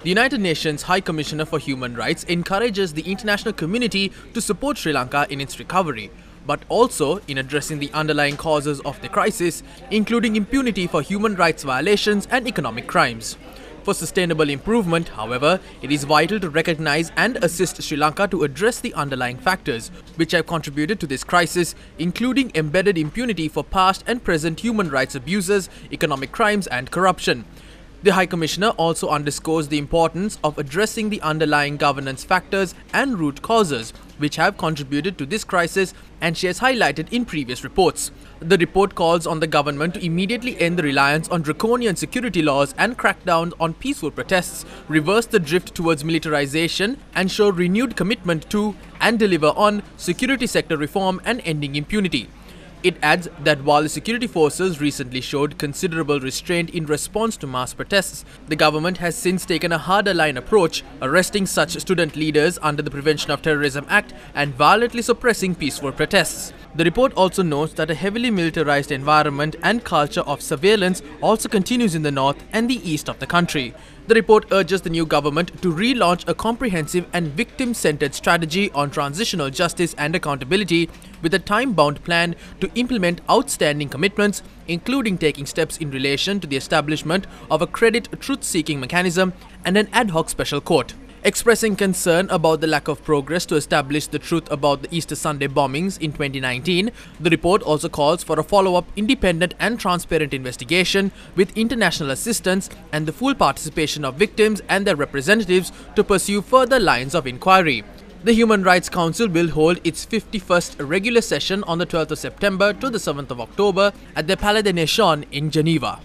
The United Nations High Commissioner for Human Rights encourages the international community to support Sri Lanka in its recovery, but also in addressing the underlying causes of the crisis, including impunity for human rights violations and economic crimes. For sustainable improvement, however, it is vital to recognize and assist Sri Lanka to address the underlying factors which have contributed to this crisis, including embedded impunity for past and present human rights abuses, economic crimes and corruption. The High Commissioner also underscores the importance of addressing the underlying governance factors and root causes which have contributed to this crisis, and she has highlighted in previous reports. The report calls on the government to immediately end the reliance on draconian security laws and crack down on peaceful protests, reverse the drift towards militarization and show renewed commitment to and deliver on security sector reform and ending impunity. It adds that while the security forces recently showed considerable restraint in response to mass protests, the government has since taken a harder line approach, arresting such student leaders under the Prevention of Terrorism Act and violently suppressing peaceful protests. The report also notes that a heavily militarized environment and culture of surveillance also continues in the north and the east of the country. The report urges the new government to relaunch a comprehensive and victim-centered strategy on transitional justice and accountability with a time-bound plan to implement outstanding commitments, including taking steps in relation to the establishment of a credit truth-seeking mechanism and an ad hoc special court. Expressing concern about the lack of progress to establish the truth about the Easter Sunday bombings in 2019, the report also calls for a follow-up, independent and transparent investigation with international assistance and the full participation of victims and their representatives to pursue further lines of inquiry. The Human Rights Council will hold its 51st regular session on the 12th of September to the 7th of October at the Palais des Nations in Geneva.